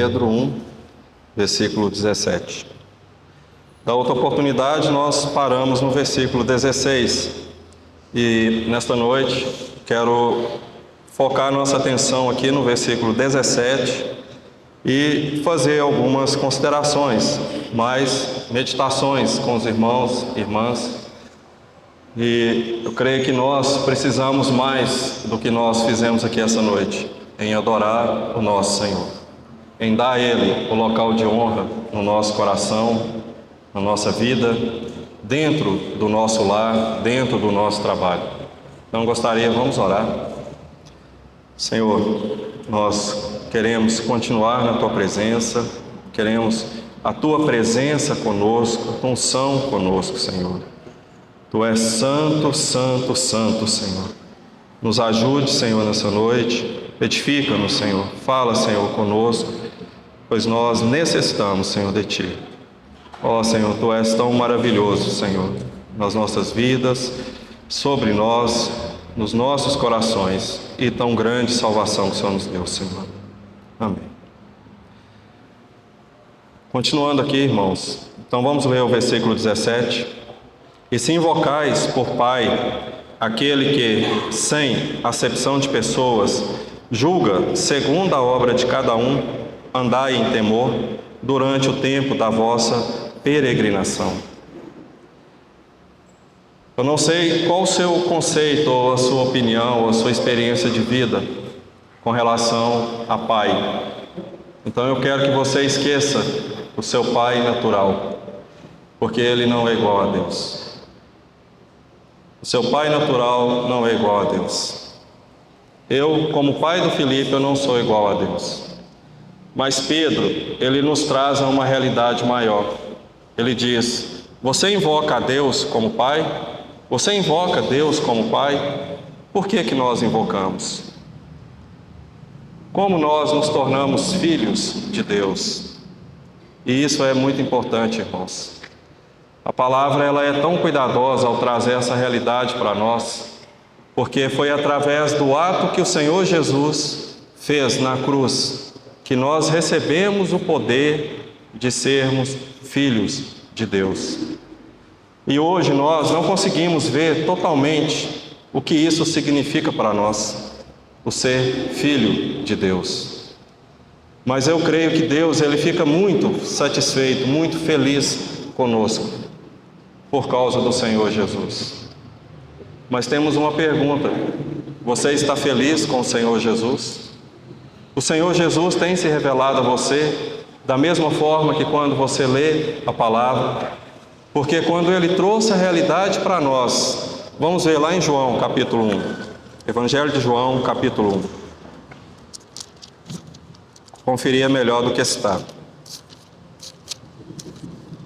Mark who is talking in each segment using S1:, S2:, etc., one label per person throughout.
S1: Pedro 1, versículo 17. Da outra oportunidade, nós paramos no versículo 16. E nesta noite, quero focar nossa atenção aqui no versículo 17 e fazer algumas considerações, mais meditações com os irmãos e irmãs. E eu creio que nós precisamos mais do que nós fizemos aqui essa noite, em adorar o nosso Senhor, em dar a Ele o local de honra no nosso coração, na nossa vida, dentro do nosso lar, dentro do nosso trabalho. Então vamos orar. Senhor, nós queremos continuar na Tua presença, queremos a Tua presença conosco, a Tua unção conosco, Senhor. Tu és santo, santo, santo, Senhor. Nos ajude, Senhor, nessa noite. Edifica-nos, Senhor. Fala, Senhor, conosco, pois nós necessitamos, Senhor, de Ti. Ó, Senhor, Tu és tão maravilhoso, Senhor, nas nossas vidas, sobre nós, nos nossos corações, e tão grande salvação que o Senhor nos deu, Senhor. Amém. Continuando aqui, irmãos. Então vamos ler o versículo 17. E se invocais por Pai aquele que, sem acepção de pessoas, julga segundo a obra de cada um, andai em temor durante o tempo da vossa peregrinação. Eu não sei qual o seu conceito, ou a sua opinião, ou a sua experiência de vida com relação a pai. Então eu quero que você esqueça o seu pai natural, porque ele não é igual a Deus. O seu pai natural não é igual a Deus. Eu, como pai do Felipe, eu não sou igual a Deus. Mas Pedro, ele nos traz a uma realidade maior. Ele diz: você invoca a Deus como pai? Você invoca Deus como pai? Por que nós invocamos? Como nós nos tornamos filhos de Deus? E isso é muito importante, irmãos. A palavra ela é tão cuidadosa ao trazer essa realidade para nós, porque foi através do ato que o Senhor Jesus fez na cruz que nós recebemos o poder de sermos filhos de Deus. E hoje nós não conseguimos ver totalmente o que isso significa para nós, o ser filho de Deus. Mas eu creio que Deus ele fica muito satisfeito, muito feliz conosco, por causa do Senhor Jesus. Mas temos uma pergunta: você está feliz com o Senhor Jesus? O Senhor Jesus tem se revelado a você da mesma forma que quando você lê a palavra? Porque quando Ele trouxe a realidade para nós, vamos ver lá em João capítulo 1, Evangelho de João capítulo 1. Conferir é melhor do que citar.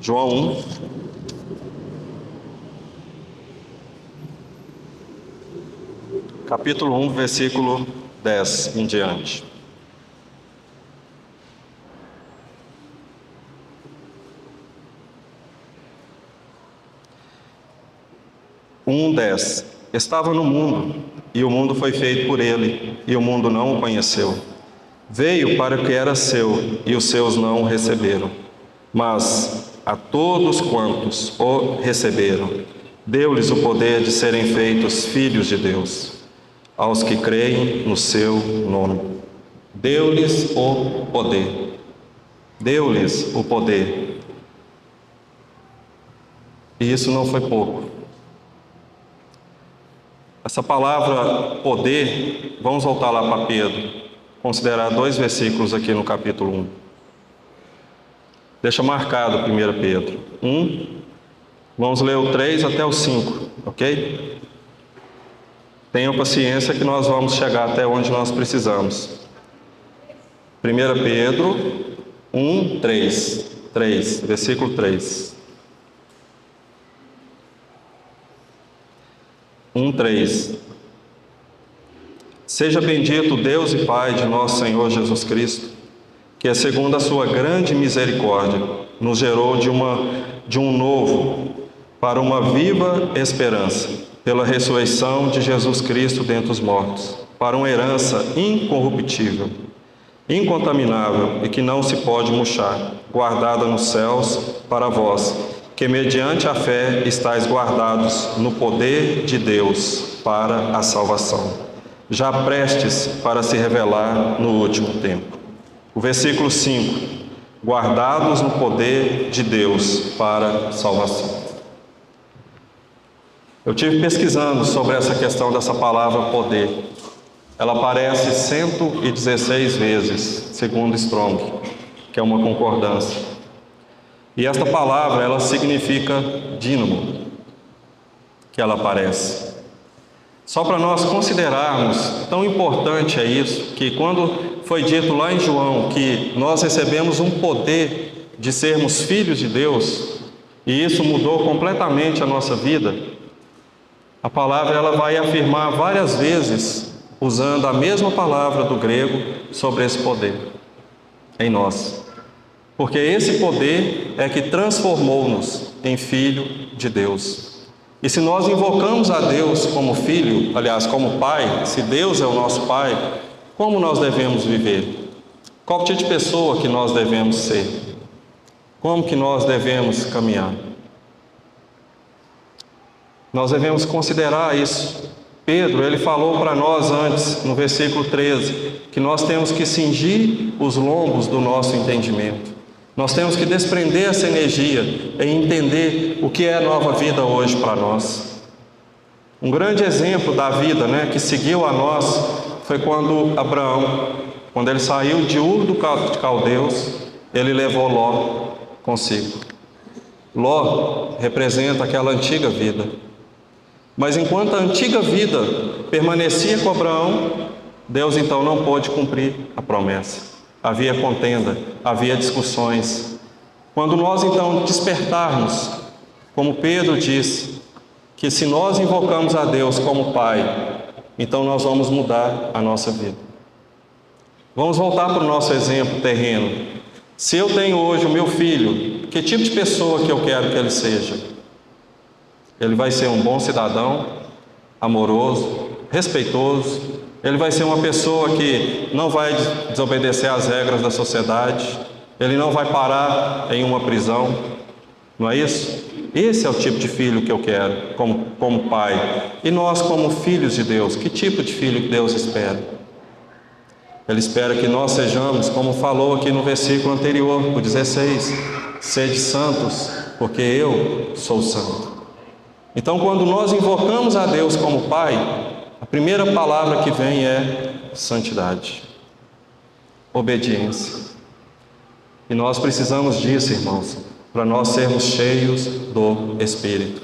S1: João 1. Capítulo 1, versículo 10 em diante. Um 10. Estava no mundo, e o mundo foi feito por ele, e o mundo não o conheceu. Veio para o que era seu, e os seus não o receberam. Mas a todos quantos o receberam, deu-lhes o poder de serem feitos filhos de Deus, aos que creem no seu nome. Deu-lhes o poder. Deu-lhes o poder. E isso não foi pouco. Essa palavra poder, vamos voltar lá para Pedro, considerar 2 versículos aqui no capítulo 1. Deixa marcado 1 Pedro 1, vamos ler o 3 até o 5, ok? Tenham paciência que nós vamos chegar até onde nós precisamos. 1 Pedro 1, 3, versículo 3. 1, 3. Seja bendito Deus e Pai de nosso Senhor Jesus Cristo, que segundo a sua grande misericórdia, nos gerou de um novo, para uma viva esperança, pela ressurreição de Jesus Cristo dentre os mortos, para uma herança incorruptível, incontaminável e que não se pode murchar, guardada nos céus para vós, que mediante a fé estáis guardados no poder de Deus para a salvação, já prestes para se revelar no último tempo. O versículo 5, guardados no poder de Deus para a salvação. Eu tive pesquisando sobre essa questão dessa palavra poder. Ela aparece 116 vezes, segundo Strong, que é uma concordância. E esta palavra, ela significa dínamo, que ela aparece. Só para nós considerarmos, tão importante é isso, que quando foi dito lá em João que nós recebemos um poder de sermos filhos de Deus, e isso mudou completamente a nossa vida, a palavra ela vai afirmar várias vezes, usando a mesma palavra do grego sobre esse poder em nós. Porque esse poder é que transformou-nos em filho de Deus. E se nós invocamos a Deus como filho, aliás, como pai, se Deus é o nosso pai, como nós devemos viver? Qual tipo de pessoa que nós devemos ser? Como que nós devemos caminhar? Nós devemos considerar isso. Pedro, ele falou para nós antes, no versículo 13, que nós temos que cingir os lombos do nosso entendimento. Nós temos que desprender essa energia e entender o que é a nova vida hoje para nós. Um grande exemplo da vida, que seguiu a nós, foi quando Abraão, quando ele saiu de Ur de Caldeus, ele levou Ló consigo. Ló representa aquela antiga vida. Mas enquanto a antiga vida permanecia com Abraão, Deus então não pôde cumprir a promessa. Havia contenda, havia discussões. Quando nós então despertarmos, como Pedro disse, que se nós invocamos a Deus como Pai, então nós vamos mudar a nossa vida. Vamos voltar para o nosso exemplo terreno. Se eu tenho hoje o meu filho, que tipo de pessoa que eu quero que ele seja? Ele vai ser um bom cidadão, amoroso, respeitoso. Ele vai ser uma pessoa que não vai desobedecer às regras da sociedade. Ele não vai parar em uma prisão. Não é isso? Esse é o tipo de filho que eu quero, como pai. E nós, como filhos de Deus, que tipo de filho que Deus espera? Ele espera que nós sejamos, como falou aqui no versículo anterior, o 16, sede santos, porque eu sou santo. Então, quando nós invocamos a Deus como Pai, a primeira palavra que vem é santidade, obediência. E nós precisamos disso, irmãos, para nós sermos cheios do Espírito.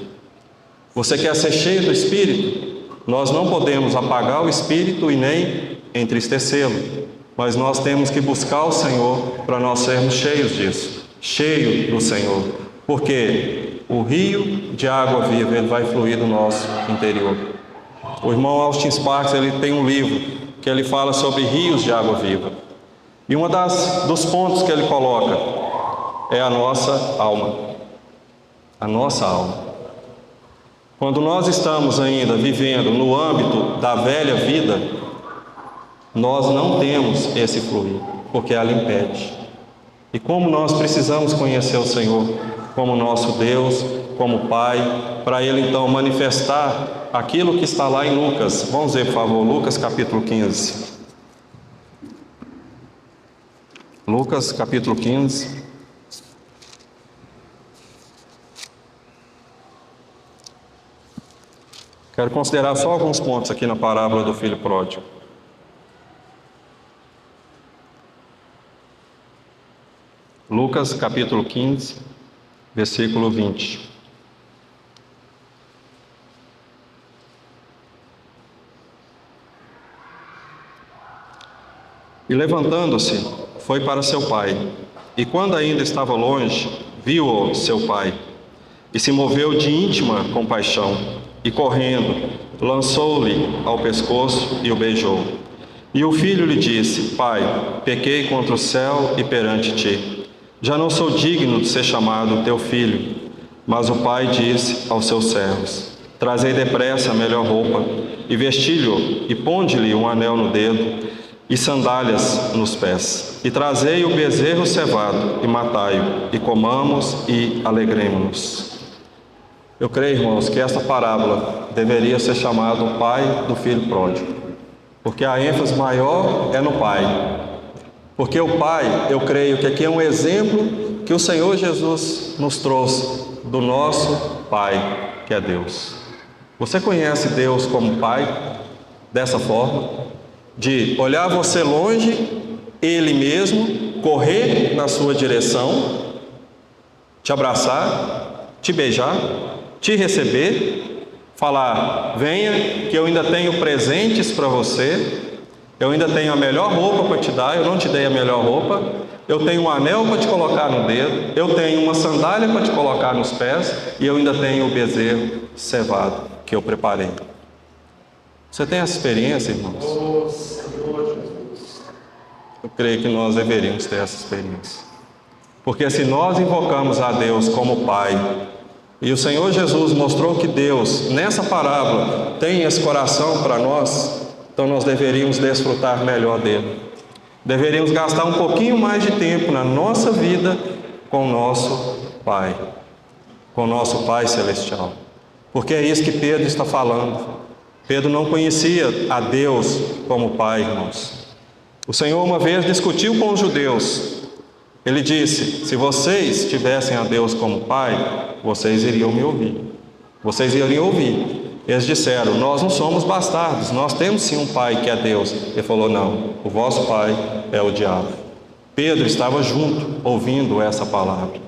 S1: Você quer ser cheio do Espírito? Nós não podemos apagar o Espírito e nem entristecê-lo, mas nós temos que buscar o Senhor para nós sermos cheios disso, cheio do Senhor, porque o rio de água viva ele vai fluir do nosso interior. O irmão Austin Sparks ele tem um livro que ele fala sobre rios de água viva. E dos pontos que ele coloca é a nossa alma. A nossa alma. Quando nós estamos ainda vivendo no âmbito da velha vida, nós não temos esse fluir, porque ela impede. E como nós precisamos conhecer o Senhor como nosso Deus, como Pai, para Ele então manifestar aquilo que está lá em Lucas. Vamos ver, por favor, Lucas capítulo 15. Lucas capítulo 15. Quero considerar só alguns pontos aqui na parábola do filho pródigo. Lucas capítulo 15, versículo 20. E levantando-se, foi para seu pai, e quando ainda estava longe, viu-o seu pai, e se moveu de íntima compaixão, e correndo, lançou-lhe ao pescoço e o beijou. E o filho lhe disse: Pai, pequei contra o céu e perante ti. Já não sou digno de ser chamado teu filho. Mas o pai disse aos seus servos: Trazei depressa a melhor roupa, e vesti-lhe, e ponde-lhe um anel no dedo, e sandálias nos pés. E trazei o bezerro cevado, e matai-o, e comamos e alegremo-nos. Eu creio, irmãos, que esta parábola deveria ser chamada o pai do filho pródigo, porque a ênfase maior é no pai. Porque o pai, eu creio que aqui é um exemplo que o Senhor Jesus nos trouxe do nosso Pai, que é Deus. Você conhece Deus como Pai dessa forma? De olhar você longe, Ele mesmo, correr na sua direção, te abraçar, te beijar, te receber, falar: venha, que eu ainda tenho presentes para você, eu ainda tenho a melhor roupa para te dar, eu não te dei a melhor roupa, eu tenho um anel para te colocar no dedo, eu tenho uma sandália para te colocar nos pés, e eu ainda tenho o bezerro cevado que eu preparei. Você tem essa experiência, irmãos? Eu creio que nós deveríamos ter essa experiência. Porque se nós invocamos a Deus como Pai, e o Senhor Jesus mostrou que Deus, nessa parábola, tem esse coração para nós, então nós deveríamos desfrutar melhor dele. Deveríamos gastar um pouquinho mais de tempo na nossa vida com o nosso Pai, com o nosso Pai Celestial. Porque é isso que Pedro está falando. Pedro não conhecia a Deus como Pai, irmãos. O Senhor uma vez discutiu com os judeus. Ele disse: se vocês tivessem a Deus como Pai, vocês iriam me ouvir. Vocês iriam ouvir. Eles disseram: nós não somos bastardos, nós temos sim um pai que é Deus. Ele falou: não, o vosso pai é o diabo. Pedro estava junto, ouvindo essa palavra.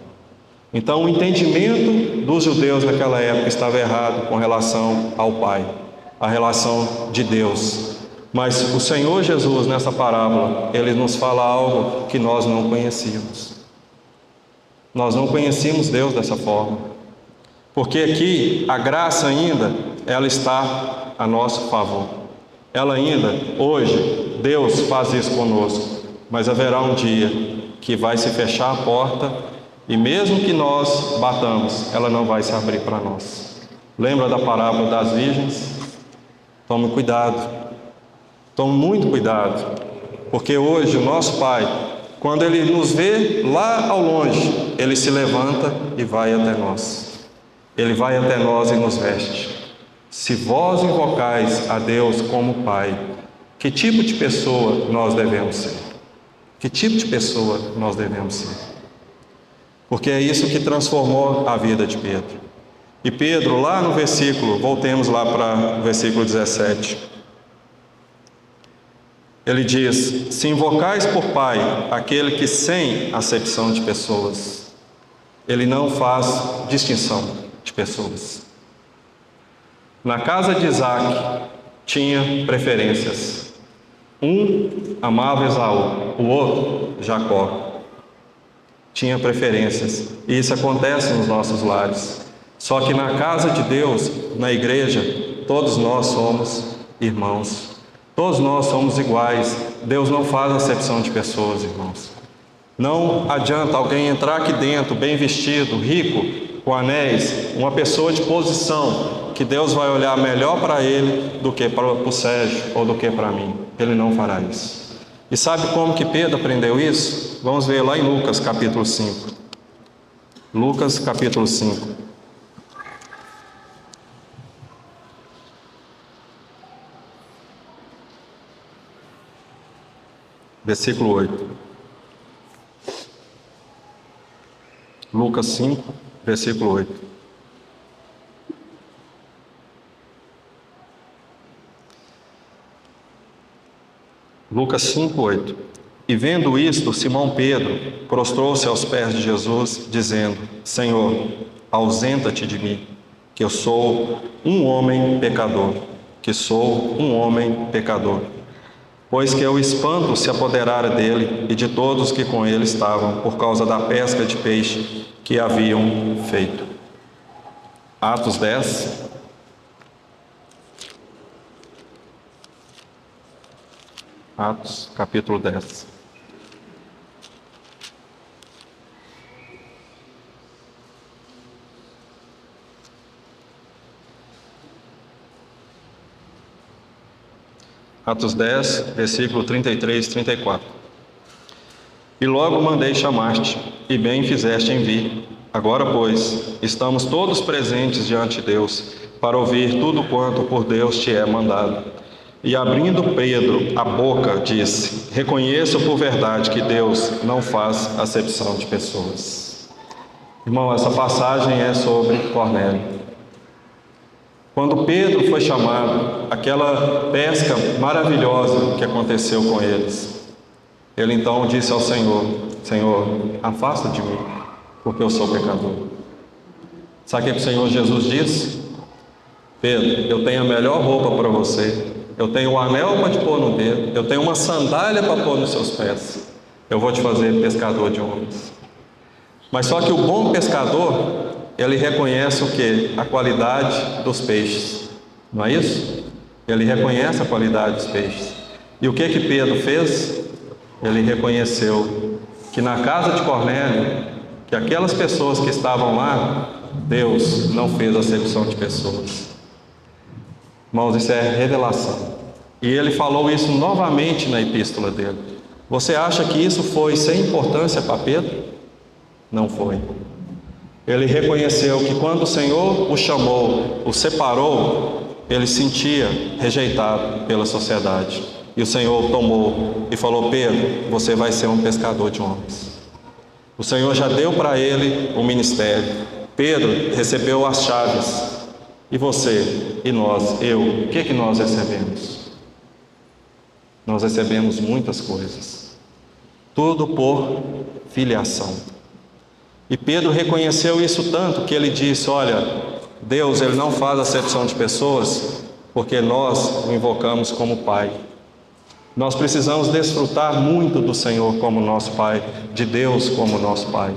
S1: Então o entendimento dos judeus naquela época estava errado com relação ao Pai, a relação de Deus. Mas o Senhor Jesus, nessa parábola, Ele nos fala algo que nós não conhecíamos. Nós não conhecíamos Deus dessa forma. Porque aqui a graça ainda, ela está a nosso favor. Ela ainda, hoje, Deus faz isso conosco. Mas haverá um dia que vai se fechar a porta e mesmo que nós batamos, ela não vai se abrir para nós. Lembra da parábola das virgens? Tome cuidado. Tome muito cuidado. Porque hoje o nosso Pai, quando Ele nos vê lá ao longe, Ele se levanta e vai até nós. Ele vai até nós e nos veste. Se vós invocais a Deus como Pai, que tipo de pessoa nós devemos ser? Que tipo de pessoa nós devemos ser? Porque é isso que transformou a vida de Pedro. E Pedro, lá no versículo, voltemos lá para o versículo 17. Ele diz: se invocais por Pai aquele que sem acepção de pessoas, Ele não faz distinção de pessoas. Na casa de Isaac tinha preferências. Um amava Esaú, o outro Jacó. Tinha preferências. E isso acontece nos nossos lares. Só que na casa de Deus, na igreja, todos nós somos irmãos. Todos nós somos iguais. Deus não faz acepção de pessoas, irmãos. Não adianta alguém entrar aqui dentro, bem vestido, rico, com anéis, uma pessoa de posição, que Deus vai olhar melhor para ele do que para o Sérgio ou do que para mim. Ele não fará isso. E sabe como que Pedro aprendeu isso? Vamos ver lá em Lucas capítulo 5. Lucas capítulo 5. Versículo 8. Lucas 5, versículo 8. Lucas 5, 8. E vendo isto, Simão Pedro prostrou-se aos pés de Jesus, dizendo: Senhor, ausenta-te de mim, que eu sou um homem pecador, Pois que o espanto se apoderara dele e de todos que com ele estavam, por causa da pesca de peixe que haviam feito. Atos 10. Atos, capítulo 10. Atos 10, versículo 33 e 34. E logo mandei chamar-te, e bem fizeste em vir. Agora, pois, estamos todos presentes diante de Deus, para ouvir tudo quanto por Deus te é mandado. E abrindo Pedro a boca, disse: reconheço por verdade que Deus não faz acepção de pessoas. Irmão, essa passagem é sobre Cornélio. Quando Pedro foi chamado, aquela pesca maravilhosa que aconteceu com eles, ele então disse ao Senhor: Senhor, afasta de mim, porque eu sou pecador. Sabe o que o Senhor Jesus disse? Pedro, eu tenho a melhor roupa para você, eu tenho um anel para te pôr no dedo, eu tenho uma sandália para pôr nos seus pés, eu vou te fazer pescador de homens. Mas só que o bom pescador, ele reconhece o quê? A qualidade dos peixes, não é isso? Ele reconhece a qualidade dos peixes. E o que Pedro fez? Ele reconheceu que na casa de Cornélio, que aquelas pessoas que estavam lá, Deus não fez acepção de pessoas. Irmãos, isso é revelação. E ele falou isso novamente na epístola dele. Você acha que isso foi sem importância para Pedro? Não foi. Ele reconheceu que quando o Senhor o chamou, o separou, ele se sentia rejeitado pela sociedade. E o Senhor o tomou e falou: Pedro, você vai ser um pescador de homens. O Senhor já deu para ele o ministério. Pedro recebeu as chaves. E você, e nós, o que nós recebemos? Nós recebemos muitas coisas. Tudo por filiação. E Pedro reconheceu isso tanto que ele disse: olha, Deus, ele não faz acepção de pessoas, porque nós o invocamos como Pai. Nós precisamos desfrutar muito do Senhor como nosso Pai, de Deus como nosso Pai.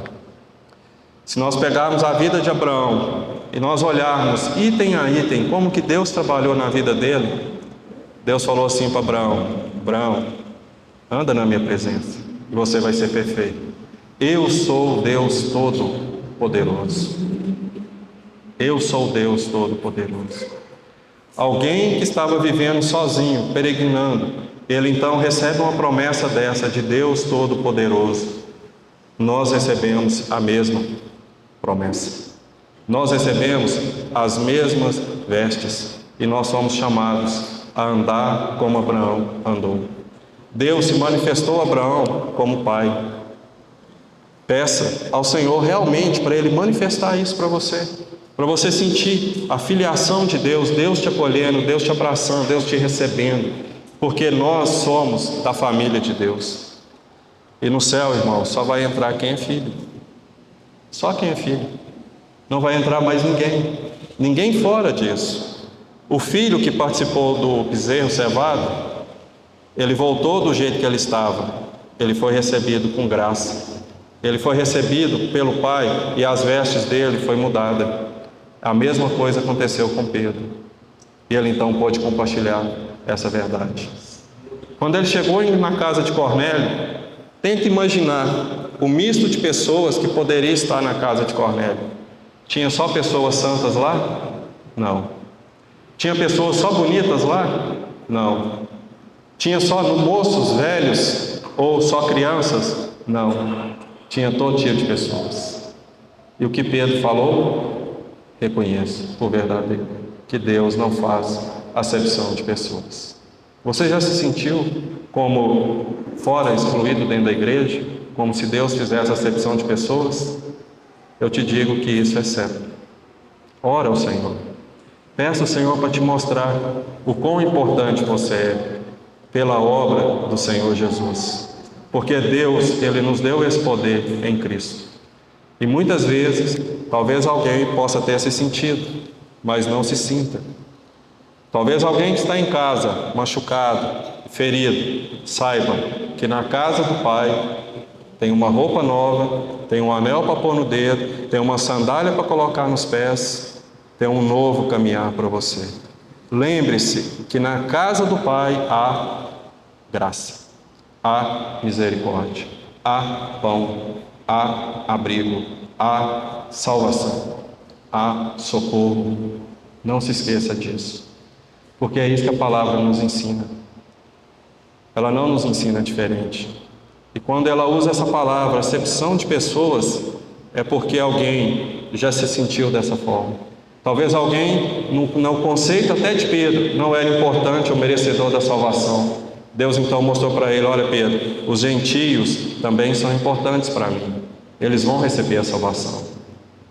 S1: Se nós pegarmos a vida de Abraão e nós olharmos item a item como que Deus trabalhou na vida dele, Deus falou assim para Abraão: Abraão, anda na minha presença e você vai ser perfeito. Eu sou Deus Todo-Poderoso. Eu sou Deus Todo-Poderoso. Alguém que estava vivendo sozinho, peregrinando, ele então recebe uma promessa dessa de Deus Todo-Poderoso. Nós recebemos a mesma promessa. Nós recebemos as mesmas vestes e nós somos chamados a andar como Abraão andou. Deus se manifestou a Abraão como pai. Peça ao Senhor realmente para Ele manifestar isso para você sentir a filiação de Deus, Deus te acolhendo, Deus te abraçando, Deus te recebendo, porque nós somos da família de Deus. E no céu, irmão, só vai entrar quem é filho. Só quem é filho. Não vai entrar mais ninguém. Ninguém fora disso. O filho que participou do bezerro cevado, ele voltou do jeito que ele estava. Ele foi recebido com graça. Ele foi recebido pelo Pai e as vestes dele foi mudada. A mesma coisa aconteceu com Pedro. E ele então pôde compartilhar essa verdade. Quando ele chegou na casa de Cornélio, tenta imaginar o misto de pessoas que poderia estar na casa de Cornélio. Tinha só pessoas santas lá? Não. Tinha pessoas só bonitas lá? Não. Tinha só moços velhos ou só crianças? Não. Tinha todo tipo de pessoas. E o que Pedro falou? Reconheço por verdadeiro que Deus não faz acepção de pessoas. Você já se sentiu como fora, excluído dentro da igreja? Como se Deus fizesse acepção de pessoas? Eu te digo que isso é certo. Ora ao Senhor. Peça ao Senhor para te mostrar o quão importante você é pela obra do Senhor Jesus. Porque Deus, Ele nos deu esse poder em Cristo. E muitas vezes, talvez alguém possa ter se sentido, mas não se sinta. Talvez alguém que está em casa, machucado, ferido, saiba que na casa do Pai tem uma roupa nova, tem um anel para pôr no dedo, tem uma sandália para colocar nos pés, tem um novo caminhar para você. Lembre-se que na casa do Pai há graça. Há misericórdia, há pão, há abrigo, há salvação, há socorro. Não se esqueça disso, porque é isso que a palavra nos ensina. ela não nos ensina diferente. E quando ela usa essa palavra, acepção de pessoas, é porque alguém já se sentiu dessa forma. Talvez alguém, no conceito até de Pedro, não era importante ou merecedor da salvação. Deus então mostrou para ele: olha, Pedro, os gentios também são importantes para mim. Eles vão receber a salvação.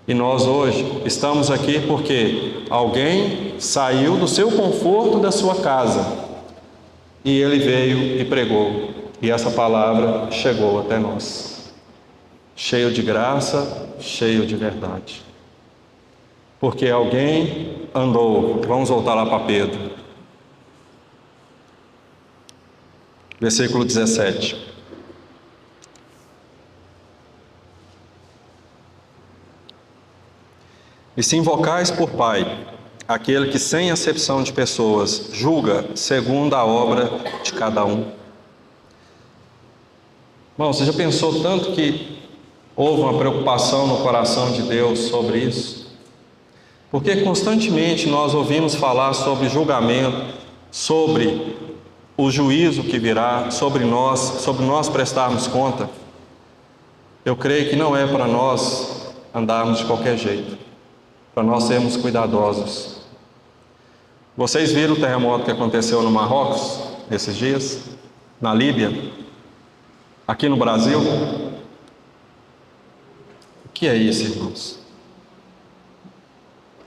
S1: E nós hoje estamos aqui porque alguém saiu do seu conforto da sua casa e ele veio e pregou. E essa palavra chegou até nós, cheio de graça, cheio de verdade. Porque alguém andou. Vamos voltar lá para Pedro. Versículo 17. E se invocais por Pai aquele que sem acepção de pessoas julga segundo a obra de cada um. Irmão, você já pensou tanto que houve uma preocupação no coração de Deus sobre isso? Porque constantemente nós ouvimos falar sobre julgamento, sobre o juízo que virá, sobre nós prestarmos conta. Eu creio que não é para nós andarmos de qualquer jeito, para nós sermos cuidadosos. Vocês viram o terremoto que aconteceu no Marrocos esses dias? Na Líbia? Aqui no Brasil? O que é isso, irmãos?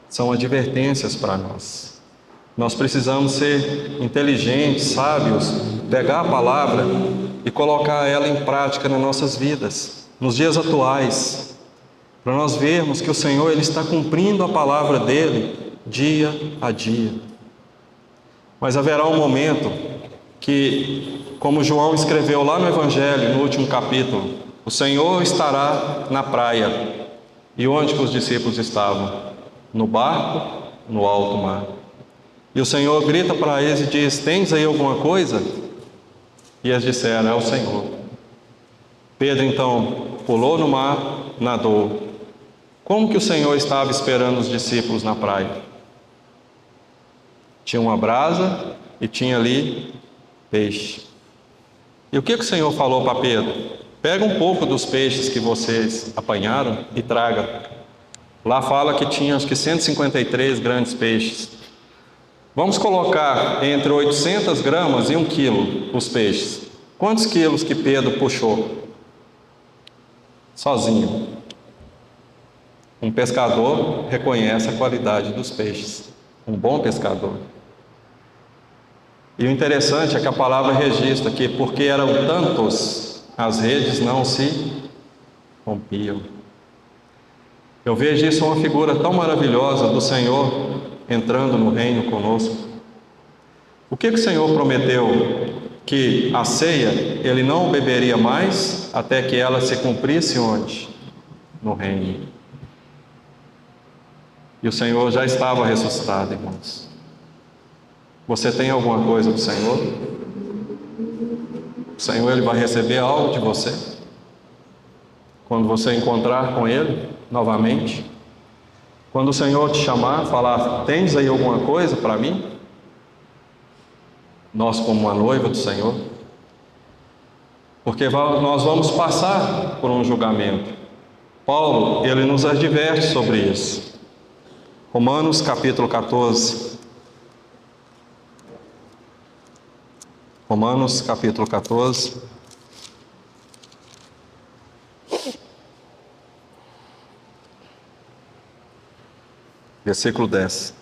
S1: São advertências para nós. Nós precisamos ser inteligentes, sábios, pegar a palavra e colocar ela em prática nas nossas vidas, nos dias atuais, para nós vermos que o Senhor ele está cumprindo a palavra dele dia a dia. Mas haverá um momento que, como João escreveu lá no Evangelho, no último capítulo, o Senhor estará na praia. E onde que os discípulos estavam? No barco, no alto mar. E o Senhor grita para eles e diz: tens aí alguma coisa? E eles disseram: é o Senhor. Pedro então pulou no mar, nadou. Como que o Senhor estava esperando os discípulos na praia? Tinha uma brasa e tinha ali peixe. E o que o Senhor falou para Pedro? Pega um pouco dos peixes que vocês apanharam e traga. Lá fala que tinha acho que 153 grandes peixes. Vamos colocar entre 800 gramas e 1 quilo os peixes. Quantos quilos que Pedro puxou? Sozinho. Um pescador reconhece a qualidade dos peixes. Um bom pescador. E o interessante é que a palavra registra que, porque eram tantos, as redes não se rompiam. Eu vejo isso uma figura tão maravilhosa do Senhor entrando no reino conosco. O que o Senhor prometeu? Que a ceia ele não beberia mais até que ela se cumprisse onde? No reino. E o Senhor já estava ressuscitado, irmãos. Você tem alguma coisa do Senhor? O Senhor ele vai receber algo de você quando você encontrar com Ele novamente. Quando o Senhor te chamar, falar: tens aí alguma coisa para mim? Nós como uma noiva do Senhor. Porque nós vamos passar por um julgamento. Paulo, ele nos adverte sobre isso. Romanos capítulo 14. Romanos capítulo 14. Versículo 10.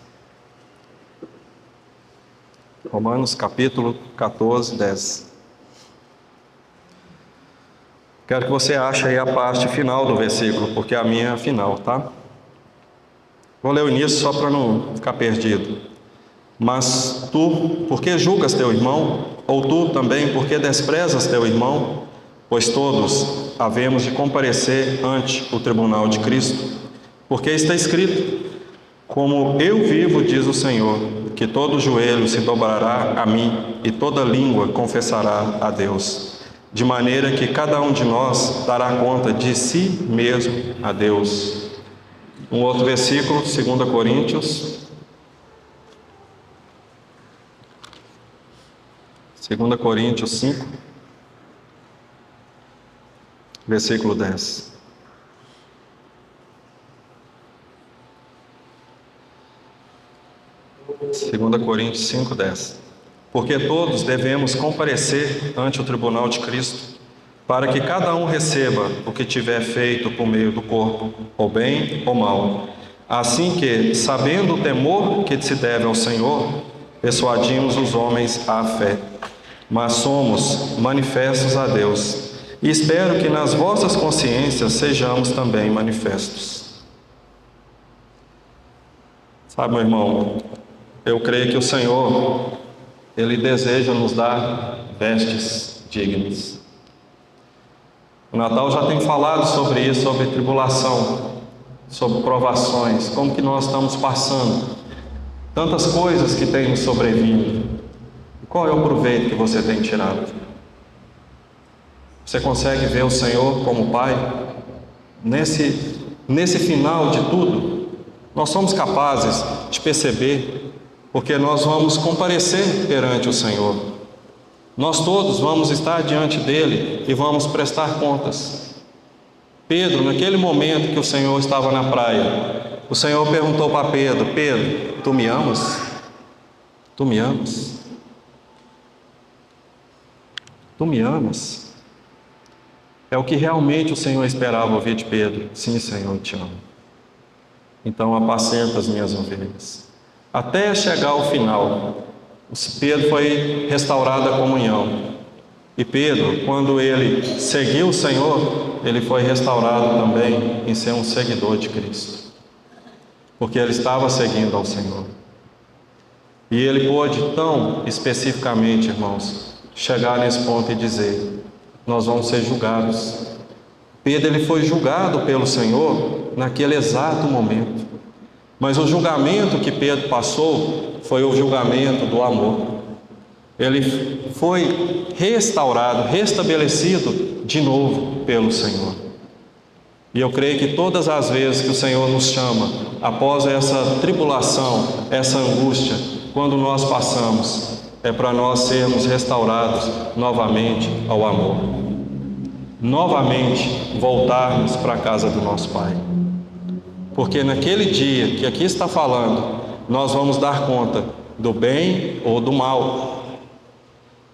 S1: Romanos capítulo 14, 10. Quero que você ache aí a parte final do versículo, porque a minha é a final, tá? Vou ler o início só para não ficar perdido. Mas tu, por que julgas teu irmão? Ou tu também, por que desprezas teu irmão? Pois todos havemos de comparecer ante o tribunal de Cristo. Porque está escrito: como eu vivo, diz o Senhor, que todo joelho se dobrará a mim e toda língua confessará a Deus. De maneira que cada um de nós dará conta de si mesmo a Deus. Um outro versículo, 2 Coríntios. 2 Coríntios 5, versículo 10. 2 Coríntios 5, 10. Porque todos devemos comparecer ante o tribunal de Cristo, para que cada um receba o que tiver feito por meio do corpo, ou bem ou mal. Assim que, sabendo o temor que se deve ao Senhor, persuadimos os homens à fé. Mas somos manifestos a Deus, e espero que nas vossas consciências sejamos também manifestos. Sabe, meu irmão, eu creio que o Senhor, Ele deseja nos dar vestes dignas. O Natal já tem falado sobre isso, sobre tribulação, sobre provações, como que nós estamos passando, tantas coisas que têm nos sobrevindo. Qual é o proveito que você tem tirado? Você consegue ver o Senhor como Pai? Nesse final de tudo, nós somos capazes de perceber, porque nós vamos comparecer perante o Senhor. Nós todos vamos estar diante dele e vamos prestar contas. Pedro, naquele momento que o Senhor estava na praia, o Senhor perguntou para Pedro: Pedro, tu me amas? Tu me amas? Tu me amas? É o que realmente o Senhor esperava ouvir de Pedro. Sim, Senhor, eu te amo. Então apacenta as minhas ovelhas. Até chegar ao final, Pedro foi restaurado a comunhão. E Pedro, quando ele seguiu o Senhor, ele foi restaurado também em ser um seguidor de Cristo. Porque ele estava seguindo ao Senhor. E ele pôde tão especificamente, irmãos, chegar nesse ponto e dizer: nós vamos ser julgados. Pedro, ele foi julgado pelo Senhor naquele exato momento. Mas o julgamento que Pedro passou foi o julgamento do amor. Ele foi restaurado, restabelecido de novo pelo Senhor. E eu creio que todas as vezes que o Senhor nos chama, após essa tribulação, essa angústia, quando nós passamos, é para nós sermos restaurados novamente ao amor. Novamente voltarmos para a casa do nosso Pai. Porque naquele dia que aqui está falando, nós vamos dar conta do bem ou do mal.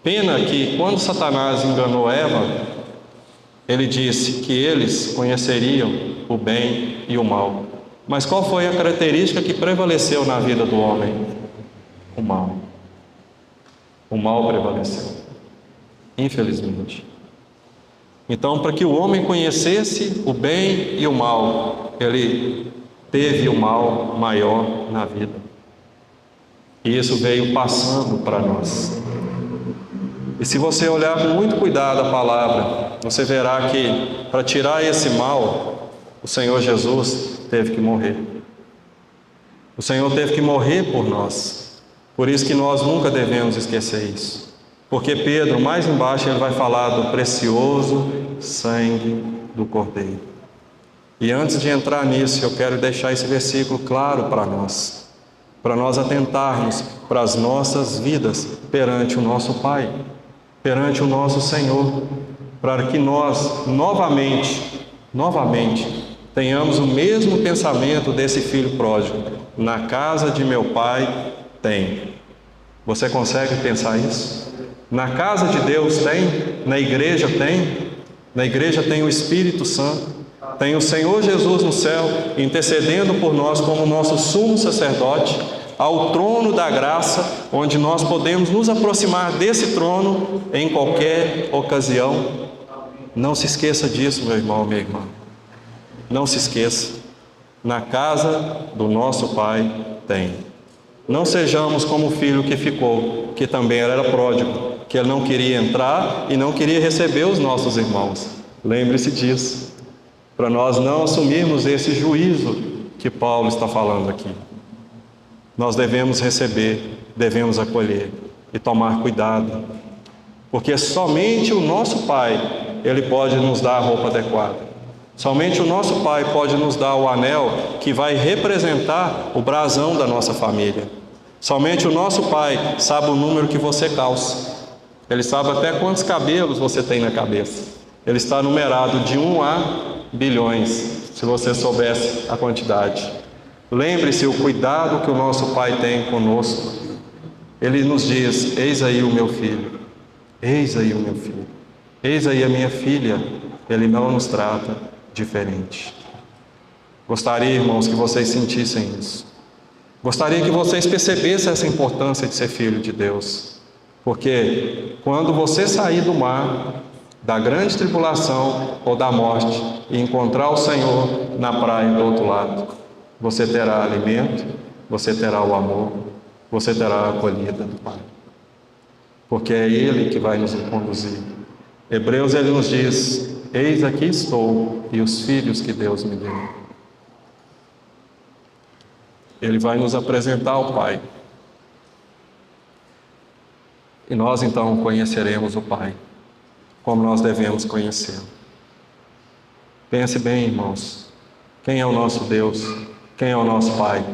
S1: Pena que quando Satanás enganou Eva, ele disse que eles conheceriam o bem e o mal. Mas qual foi a característica que prevaleceu na vida do homem? O mal. O mal prevaleceu, infelizmente. Então, para que o homem conhecesse o bem e o mal, ele teve o mal maior na vida. E isso veio passando para nós. E se você olhar com muito cuidado a palavra, você verá que para tirar esse mal, o Senhor Jesus teve que morrer. O Senhor teve que morrer por nós. Por isso que nós nunca devemos esquecer isso. Porque Pedro, mais embaixo, ele vai falar do precioso sangue do Cordeiro. E antes de entrar nisso, eu quero deixar esse versículo claro para nós atentarmos para as nossas vidas perante o nosso Pai, perante o nosso Senhor, para que nós novamente, tenhamos o mesmo pensamento desse filho pródigo: na casa de meu Pai tem. Você consegue pensar isso? Na casa de Deus tem, na igreja tem o Espírito Santo, tem o Senhor Jesus no céu, intercedendo por nós como nosso sumo sacerdote, ao trono da graça, onde nós podemos nos aproximar desse trono em qualquer ocasião. Não se esqueça disso, meu irmão, minha irmã. Não se esqueça. Na casa do nosso Pai tem. Não sejamos como o filho que ficou, que também era pródigo, que ele não queria entrar e não queria receber os nossos irmãos. Lembre-se disso, para nós não assumirmos esse juízo que Paulo está falando aqui. Nós devemos receber, devemos acolher e tomar cuidado, porque somente o nosso Pai, Ele pode nos dar a roupa adequada. Somente o nosso Pai pode nos dar o anel que vai representar o brasão da nossa família. Somente o nosso Pai sabe o número que você calça. Ele sabe até quantos cabelos você tem na cabeça. Ele está numerado de 1 a bilhões, se você soubesse a quantidade. Lembre-se o cuidado que o nosso Pai tem conosco. Ele nos diz: eis aí o meu filho, eis aí o meu filho, eis aí a minha filha. Ele não nos trata diferente. Gostaria, irmãos, que vocês sentissem isso. Gostaria que vocês percebessem essa importância de ser filho de Deus. Porque quando você sair do mar, da grande tribulação ou da morte, e encontrar o Senhor na praia do outro lado, você terá alimento, você terá o amor, você terá a acolhida do Pai. Porque é Ele que vai nos conduzir. Hebreus, ele nos diz: eis aqui estou e os filhos que Deus me deu. Ele vai nos apresentar ao Pai. E nós então conheceremos o Pai, como nós devemos conhecê-lo. Pense bem, irmãos, quem é o nosso Deus? Quem é o nosso Pai?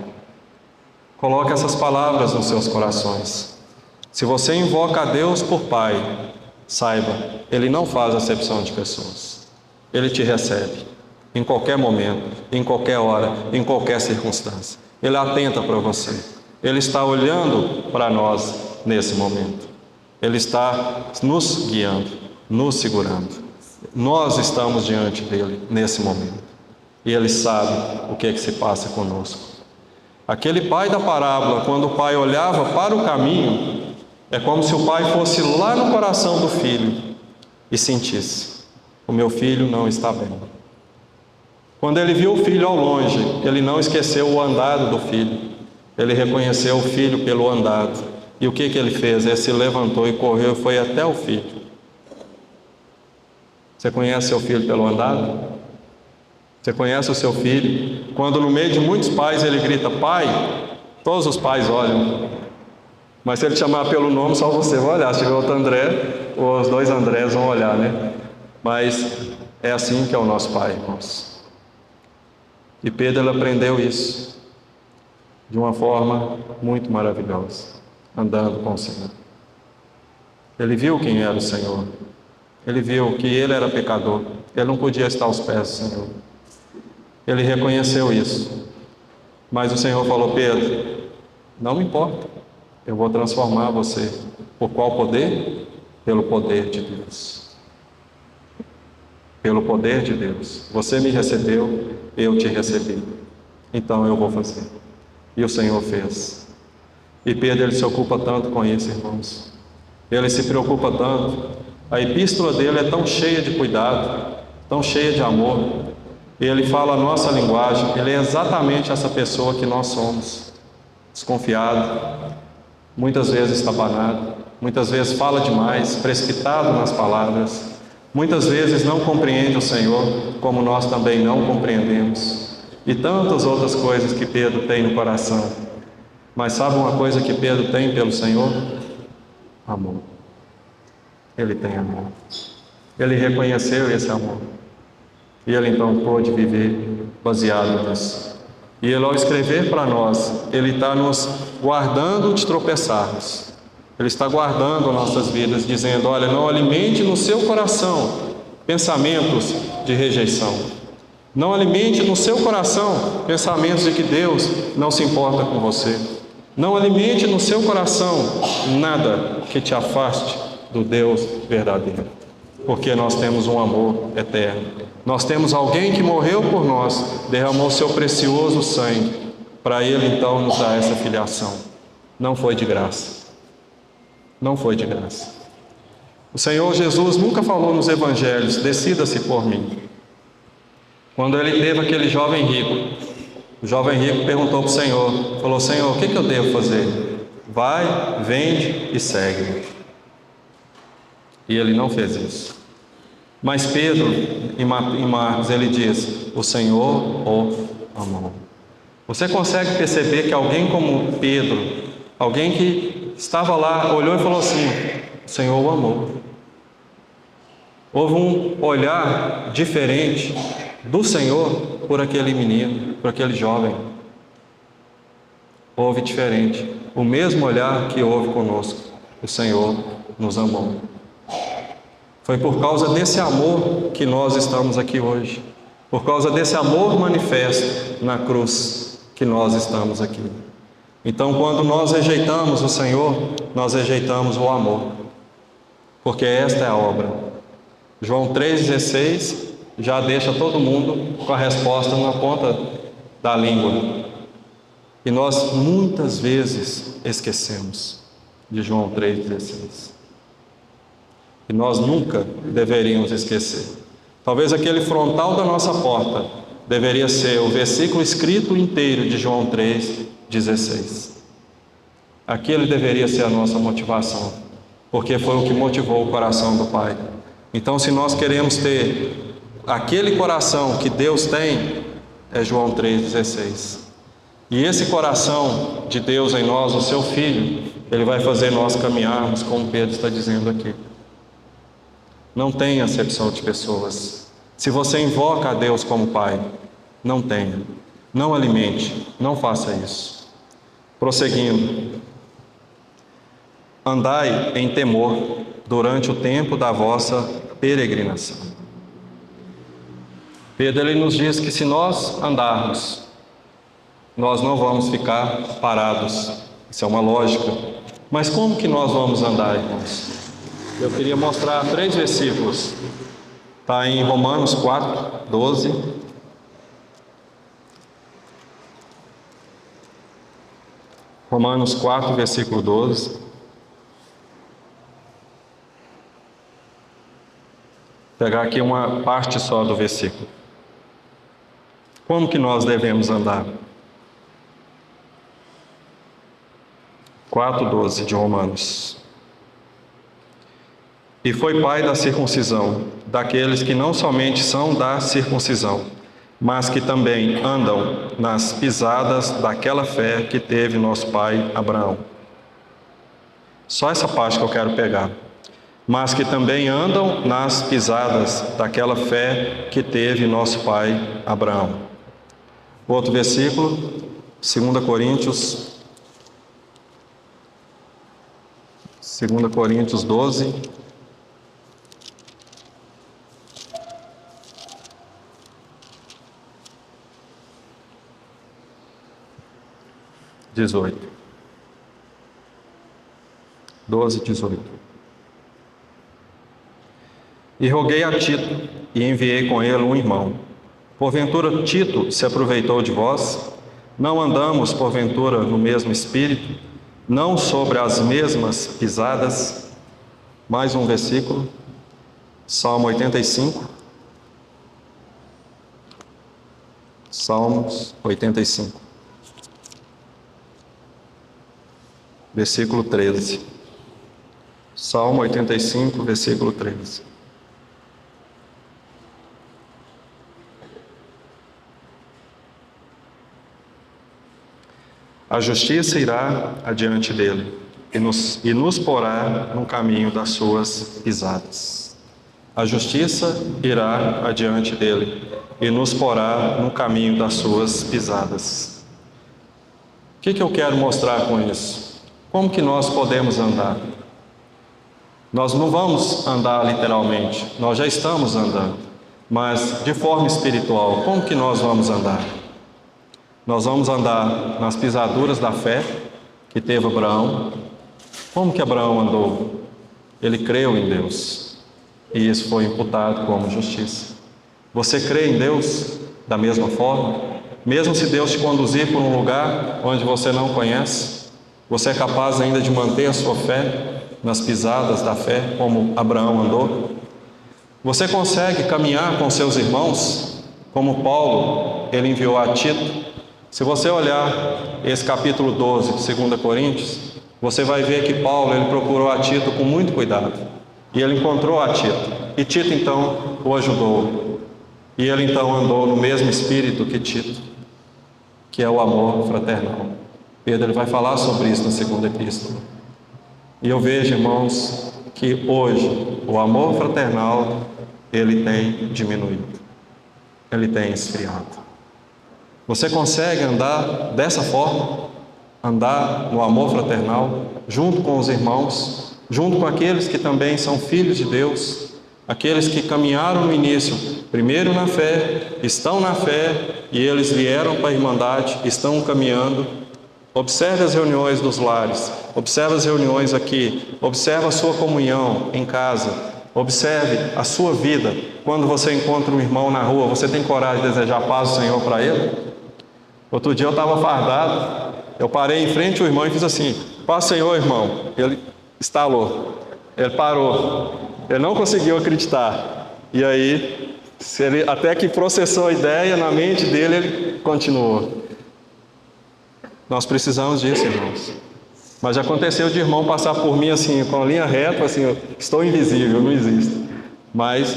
S1: Coloque essas palavras nos seus corações. Se você invoca a Deus por Pai, saiba, Ele não faz acepção de pessoas. Ele te recebe, em qualquer momento, em qualquer hora, em qualquer circunstância. Ele atenta para você. Ele está olhando para nós nesse momento. Ele está nos guiando, nos segurando. Nós estamos diante dele nesse momento. E ele sabe o que é que se passa conosco. Aquele pai da parábola, quando o pai olhava para o caminho, é como se o pai fosse lá no coração do filho e sentisse: o meu filho não está bem. Quando ele viu o filho ao longe, ele não esqueceu o andado do filho. Ele reconheceu o filho pelo andado. E o que ele fez? Ele se levantou e correu e foi até o filho. Você conhece seu filho pelo andado? Você conhece o seu filho? Quando no meio de muitos pais ele grita: pai, todos os pais olham. Mas se ele chamar pelo nome, só você vai olhar. Se tiver outro André, os dois Andrés vão olhar, né? Mas é assim que é o nosso Pai, irmãos. E Pedro, ele aprendeu isso de uma forma muito maravilhosa, andando com o Senhor. Ele viu quem era o Senhor. Ele viu que ele era pecador. Ele não podia estar aos pés do Senhor. Ele reconheceu isso. Mas o Senhor falou: Pedro, não me importa. Eu vou transformar você. Por qual poder? Pelo poder de Deus. Pelo poder de Deus. Você me recebeu, eu te recebi. Então eu vou fazer. E o Senhor fez. E Pedro, ele se ocupa tanto com isso, irmãos. Ele se preocupa tanto. A epístola dele é tão cheia de cuidado, tão cheia de amor. E ele fala a nossa linguagem. Ele é exatamente essa pessoa que nós somos. Desconfiado, muitas vezes estabanado, muitas vezes fala demais, precipitado nas palavras, muitas vezes não compreende o Senhor, como nós também não compreendemos, e tantas outras coisas que Pedro tem no coração. Mas sabe uma coisa que Pedro tem pelo Senhor? Amor. Ele tem amor. Ele reconheceu esse amor, e ele então pôde viver baseado nisso. E ele, ao escrever para nós, ele está nos guardando de tropeçarmos. Ele está guardando nossas vidas, dizendo: olha, não alimente no seu coração pensamentos de rejeição. Não alimente no seu coração pensamentos de que Deus não se importa com você. Não alimente no seu coração nada que te afaste do Deus verdadeiro. Porque nós temos um amor eterno. Nós temos alguém que morreu por nós, derramou seu precioso sangue, para Ele então nos dar essa filiação. Não foi de graça. Não foi de graça. O Senhor Jesus nunca falou nos evangelhos: decida-se por mim. Quando Ele teve aquele jovem rico, o jovem rico perguntou para o Senhor, falou: Senhor, o que eu devo fazer? Vai, vende e segue. E ele não fez isso. Mas Pedro, em Marcos, ele diz: o Senhor o amou. Você consegue perceber que alguém como Pedro, alguém que estava lá, olhou e falou assim: o Senhor o amou. Houve um olhar diferente do Senhor por aquele menino, por aquele jovem. Houve diferente, o mesmo olhar que houve conosco. o Senhor nos amou. Foi por causa desse amor que nós estamos aqui hoje. Por causa desse amor manifesto na cruz que nós estamos aqui. Então, quando nós rejeitamos o Senhor, nós rejeitamos o amor. Porque esta é a obra. João 3,16 já deixa todo mundo com a resposta na ponta da língua. E nós muitas vezes esquecemos de João 3,16. E nós nunca deveríamos esquecer. Talvez aquele frontal da nossa porta deveria ser o versículo escrito inteiro de João 3,16. Aquele deveria ser a nossa motivação, porque foi o que motivou o coração do Pai. Então, se nós queremos ter aquele coração que Deus tem, é João 3,16. E esse coração de Deus em nós, o seu Filho, ele vai fazer nós caminharmos, como Pedro está dizendo aqui. Não tenha acepção de pessoas. Se você invoca a Deus como Pai, não tenha, não alimente, não faça isso. Prosseguindo. Andai em temor durante o tempo da vossa peregrinação. Pedro ele nos diz que se nós andarmos, nós não vamos ficar parados. Isso é uma lógica. Mas como que nós vamos andar, irmãos? Eu queria mostrar 3 versículos. Está em Romanos 4, 12. Romanos 4, versículo 12. Vou pegar aqui uma parte só do versículo. Como que nós devemos andar? 4:12 de Romanos. E foi pai da circuncisão, daqueles que não somente são da circuncisão, mas que também andam nas pisadas daquela fé que teve nosso pai Abraão. Só essa parte que eu quero pegar. Mas que também andam nas pisadas daquela fé que teve nosso pai Abraão. Outro versículo, 2 Coríntios 12. (18). 12, 18. E roguei a Tito, e enviei com ele um irmão. Porventura Tito se aproveitou de vós? Não andamos, porventura, no mesmo espírito? Não sobre as mesmas pisadas? Mais um versículo. Salmo 85. Salmos 85. Versículo 13. Salmo 85, versículo 13. A justiça irá adiante dele e nos porá no caminho das suas pisadas. A justiça irá adiante dele e nos porá no caminho das suas pisadas. O que eu quero mostrar com isso? Como que nós podemos andar? Nós não vamos andar literalmente, nós já estamos andando, mas de forma espiritual, como que nós vamos andar? Nós vamos andar nas pisaduras da fé que teve Abraão. Como que Abraão andou? Ele creu em Deus e isso foi imputado como justiça. Você crê em Deus da mesma forma? Mesmo se Deus te conduzir por um lugar onde você não conhece, você é capaz ainda de manter a sua fé nas pisadas da fé como Abraão andou? Você consegue caminhar com seus irmãos como Paulo, ele enviou a Tito? Se você olhar esse capítulo 12 de 2 Coríntios, você vai ver que Paulo ele procurou a Tito com muito cuidado. E ele encontrou a Tito. E Tito então o ajudou. E ele então andou no mesmo espírito que Tito, que é o amor fraternal. Pedro ele vai falar sobre isso na segunda epístola. E eu vejo, irmãos, que hoje o amor fraternal ele tem diminuído. Ele tem esfriado. Você consegue andar dessa forma? andar no amor fraternal, junto com os irmãos, junto com aqueles que também são filhos de Deus, aqueles que caminharam no início, primeiro na fé, estão na fé e eles vieram para a Irmandade, estão caminhando. Observe as reuniões dos lares, observe as reuniões aqui, observe a sua comunhão em casa, observe a sua vida. Quando você encontra um irmão na rua, você tem coragem de desejar a paz do Senhor para ele? Outro dia eu estava fardado, eu parei em frente ao irmão e fiz assim: paz do Senhor, irmão. Ele estalou, ele parou, ele não conseguiu acreditar. E aí, até que processou a ideia na mente dele, ele continuou. Nós precisamos disso, irmãos. Mas já aconteceu de irmão passar por mim assim, com a linha reta, assim, eu estou invisível, não existo. Mas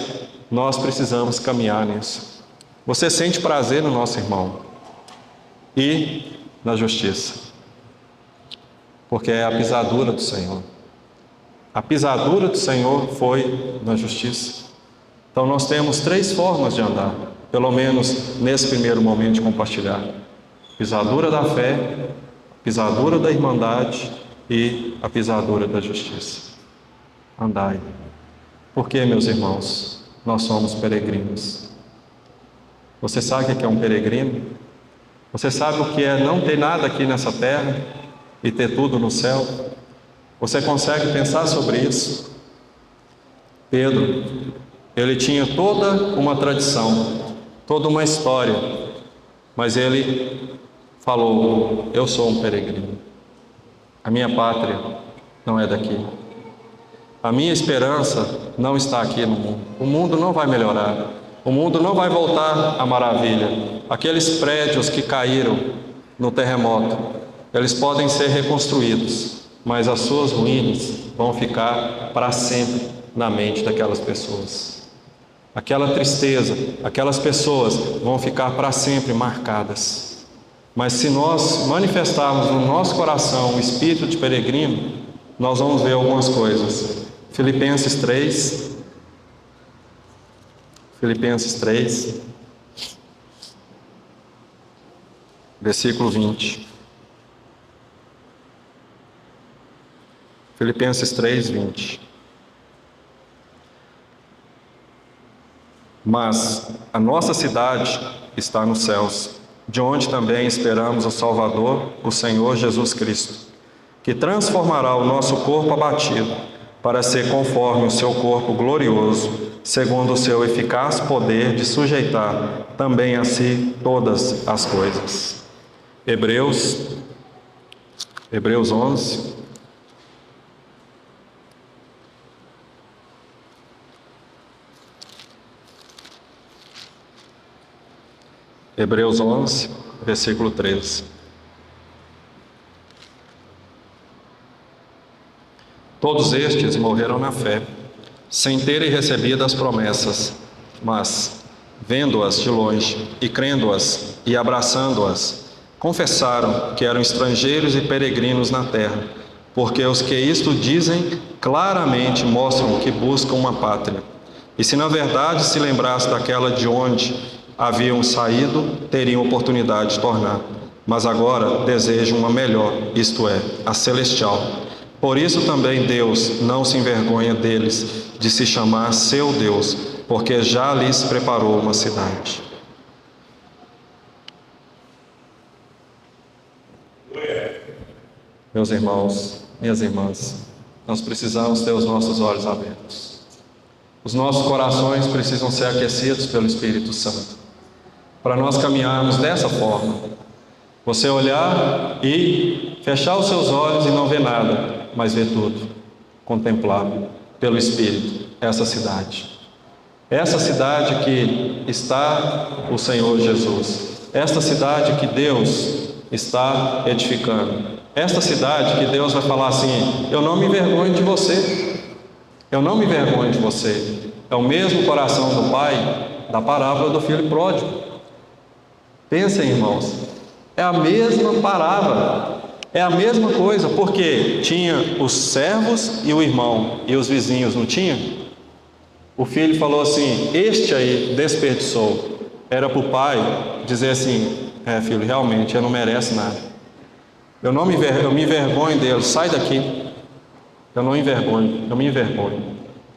S1: nós precisamos caminhar nisso. Você sente prazer no nosso irmão e na justiça, porque é a pisadura do Senhor. A pisadura do Senhor foi na justiça. Então nós temos 3 formas de andar, pelo menos nesse primeiro momento de compartilhar: pisadura da fé, pisadura da irmandade e a pisadura da justiça. Andai. Porque, meus irmãos, nós somos peregrinos. Você sabe o que é um peregrino? Você sabe o que é não ter nada aqui nessa terra e ter tudo no céu? Você consegue pensar sobre isso? Pedro, ele tinha toda uma tradição, toda uma história, mas ele falou: eu sou um peregrino. A minha pátria não é daqui. A minha esperança não está aqui no mundo. O mundo não vai melhorar. O mundo não vai voltar à maravilha. Aqueles prédios que caíram no terremoto, eles podem ser reconstruídos, mas as suas ruínas vão ficar para sempre na mente daquelas pessoas. Aquela tristeza, aquelas pessoas vão ficar para sempre marcadas. Mas se nós manifestarmos no nosso coração o espírito de peregrino, nós vamos ver algumas coisas. Filipenses 3, versículo 20. Filipenses 3, 20. Mas a nossa cidade está nos céus, de onde também esperamos o Salvador, o Senhor Jesus Cristo, que transformará o nosso corpo abatido, para ser conforme o seu corpo glorioso, segundo o seu eficaz poder de sujeitar também a si todas as coisas. Hebreus 11. Hebreus 11, versículo 13. Todos estes morreram na fé, sem terem recebido as promessas, mas, vendo-as de longe e crendo-as e abraçando-as, confessaram que eram estrangeiros e peregrinos na terra, porque os que isto dizem claramente mostram que buscam uma pátria. E se na verdade se lembrasse daquela de onde haviam saído, teriam oportunidade de tornar. Mas agora desejam uma melhor, isto é, a celestial. Por isso também Deus não se envergonha deles, de se chamar seu Deus, porque já lhes preparou uma cidade. Meus irmãos, minhas irmãs, nós precisamos ter os nossos olhos abertos. Os nossos corações precisam ser aquecidos pelo Espírito Santo, para nós caminharmos dessa forma. Você olhar e fechar os seus olhos e não ver nada, mas ver tudo, contemplar pelo Espírito essa cidade. Essa cidade que está o Senhor Jesus. Esta cidade que Deus está edificando. Esta cidade que Deus vai falar assim: eu não me envergonho de você. Eu não me envergonho de você. É o mesmo coração do Pai da parábola do filho pródigo. Pensem, irmãos, é a mesma parábola. É a mesma coisa, porque tinha os servos e o irmão, e os vizinhos não tinham? O filho falou assim: este aí desperdiçou. Era para o pai dizer assim: filho, realmente, eu não merece nada. Eu me envergonho deles. Sai daqui. Eu não envergonho, eu me envergonho.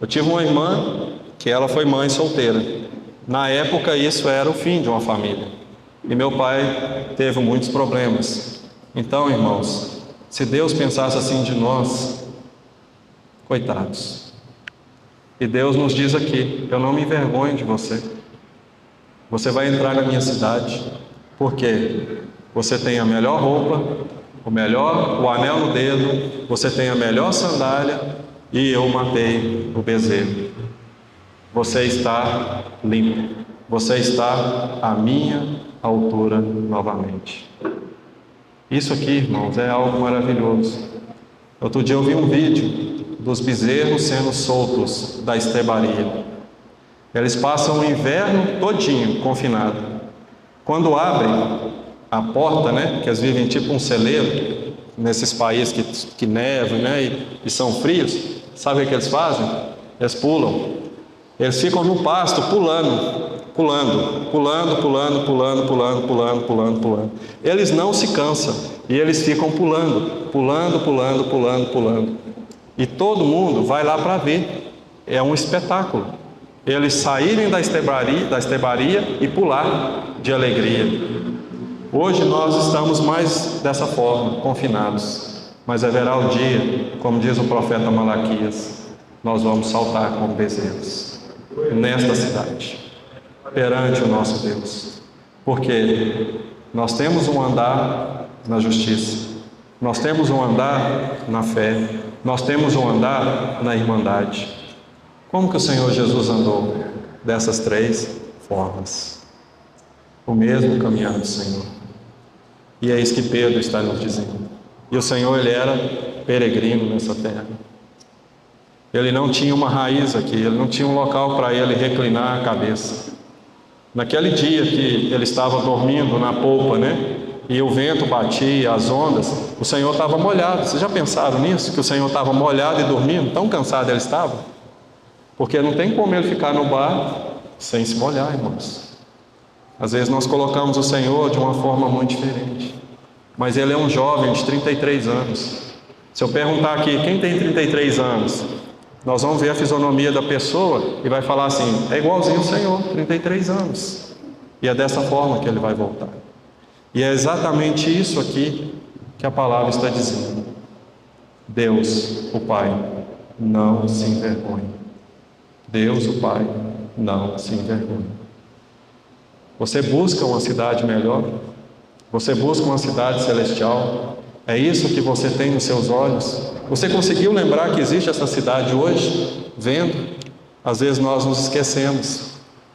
S1: Eu tive uma irmã que ela foi mãe solteira. Na época isso era o fim de uma família. E meu pai teve muitos problemas. Então, irmãos, se Deus pensasse assim de nós, coitados. E Deus nos diz aqui: eu não me envergonho de você. Você vai entrar na minha cidade, porque você tem a melhor roupa, o anel no dedo, você tem a melhor sandália, e eu matei o bezerro. Você está limpo. Você está à minha altura novamente. Isso aqui, irmãos, é algo maravilhoso. Outro dia eu vi um vídeo dos bezerros sendo soltos da estrebaria. Eles passam o inverno todinho confinado. Quando abrem a porta, né, que eles vivem tipo um celeiro, nesses países que nevam, né, e são frios, sabe o que eles fazem? Eles pulam. Eles ficam no pasto pulando. Eles não se cansam e eles ficam pulando. E todo mundo vai lá para ver. É um espetáculo. Eles saírem da estrebaria e pular de alegria. Hoje nós estamos mais dessa forma, confinados. Mas haverá o dia, como diz o profeta Malaquias, nós vamos saltar como bezerros nesta cidade, perante o nosso Deus. Porque nós temos um andar na justiça, nós temos um andar na fé, nós temos um andar na irmandade. Como que o Senhor Jesus andou? Dessas três formas. O mesmo caminhar do Senhor. E é isso que Pedro está nos dizendo. E o Senhor, Ele era peregrino nessa terra. Ele não tinha uma raiz aqui, Ele não tinha um local para Ele reclinar a cabeça. Naquele dia que Ele estava dormindo na polpa, né? E o vento batia, as ondas, o Senhor estava molhado. Vocês já pensaram nisso? Que o Senhor estava molhado e dormindo? Tão cansado Ele estava? Porque não tem como Ele ficar no bar sem se molhar, irmãos. Às vezes nós colocamos o Senhor de uma forma muito diferente. Mas Ele é um jovem de 33 anos. Se eu perguntar aqui, quem tem 33 anos? Nós vamos ver a fisionomia da pessoa e vai falar assim: é igualzinho o Senhor, 33 anos. E é dessa forma que Ele vai voltar. E é exatamente isso aqui que a palavra está dizendo. Deus, o Pai, não se envergonha. Deus, o Pai, não se envergonha. Você busca uma cidade melhor? Você busca uma cidade celestial? É isso que você tem nos seus olhos? Você conseguiu lembrar que existe essa cidade hoje? Vendo? Às vezes nós nos esquecemos.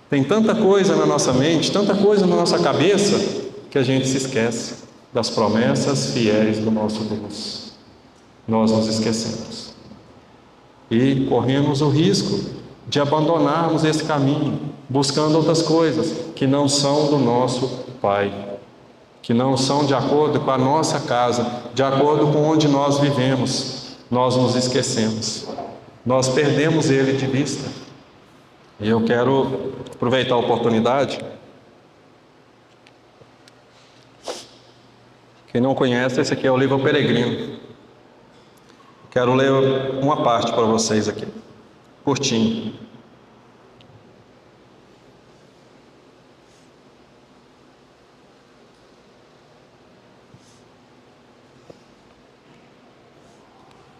S1: Tem tanta coisa na nossa mente, tanta coisa na nossa cabeça, que a gente se esquece das promessas fiéis do nosso Deus. Nós nos esquecemos. E corremos o risco de abandonarmos esse caminho, buscando outras coisas que não são do nosso Pai, que não são de acordo com a nossa casa, de acordo com onde nós vivemos. Nós nos esquecemos, nós perdemos Ele de vista. E eu quero aproveitar a oportunidade. Quem não conhece, esse aqui é o livro Peregrino. Quero ler uma parte para vocês aqui, curtinho.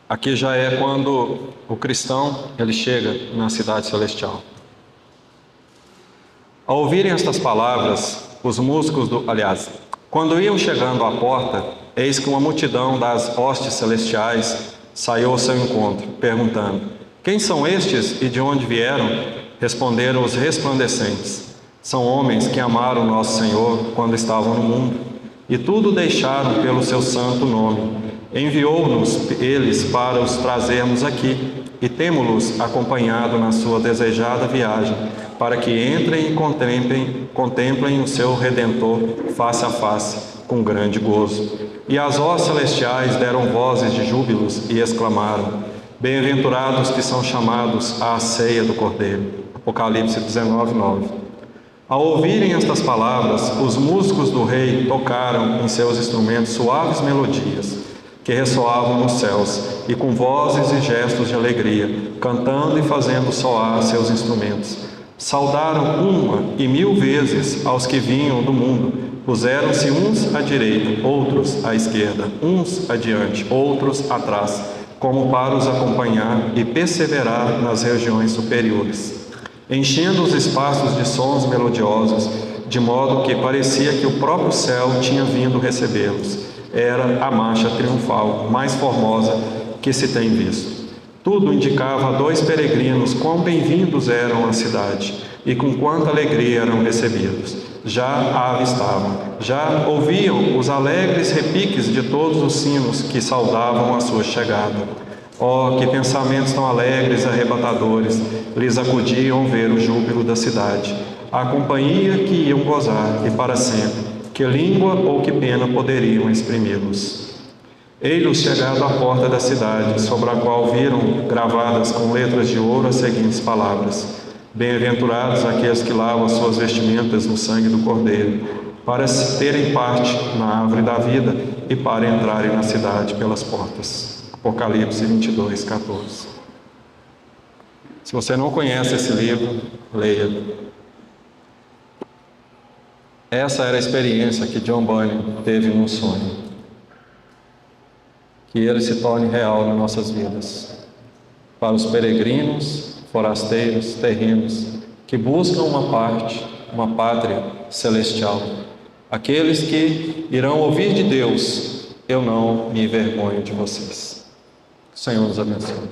S1: Aqui já é quando o cristão ele chega na cidade celestial. Ao ouvirem estas palavras, os músicos quando iam chegando à porta, eis que uma multidão das hostes celestiais saiu ao seu encontro, perguntando: quem são estes e de onde vieram? Responderam os resplandecentes: são homens que amaram nosso Senhor quando estavam no mundo, e tudo deixaram pelo seu santo nome. Enviou-nos eles para os trazermos aqui, e temo-los acompanhado na sua desejada viagem, para que entrem e contemplem o seu Redentor face a face, com grande gozo. E as hostes celestiais deram vozes de júbilos e exclamaram: bem-aventurados que são chamados à ceia do Cordeiro. Apocalipse 19:9. Ao ouvirem estas palavras, os músicos do rei tocaram em seus instrumentos suaves melodias, que ressoavam nos céus, e com vozes e gestos de alegria, cantando e fazendo soar seus instrumentos. Saudaram 1.000 vezes aos que vinham do mundo. Puseram-se uns à direita, outros à esquerda, uns adiante, outros atrás, como para os acompanhar e perseverar nas regiões superiores, enchendo os espaços de sons melodiosos, de modo que parecia que o próprio céu tinha vindo recebê-los. Era a marcha triunfal mais formosa que se tem visto. Tudo indicava a 2 peregrinos quão bem-vindos eram à cidade e com quanta alegria eram recebidos. Já a avistavam, já ouviam os alegres repiques de todos os sinos que saudavam a sua chegada. Oh, que pensamentos tão alegres e arrebatadores lhes acudiam ver o júbilo da cidade, a companhia que iam gozar e para sempre, que língua ou que pena poderiam exprimi-los. Ei-los chegado à porta da cidade, sobre a qual viram gravadas com letras de ouro as seguintes palavras: Bem-aventurados aqueles que lavam as suas vestimentas no sangue do Cordeiro, para terem parte na árvore da vida e para entrarem na cidade pelas portas. Apocalipse 22, 14. Se você não conhece esse livro, leia. Essa era a experiência que John Bunyan teve num sonho. Que ele se torne real nas nossas vidas. Para os peregrinos, forasteiros, terrenos, que buscam uma pátria celestial. Aqueles que irão ouvir de Deus: eu não me envergonho de vocês. O Senhor nos abençoe.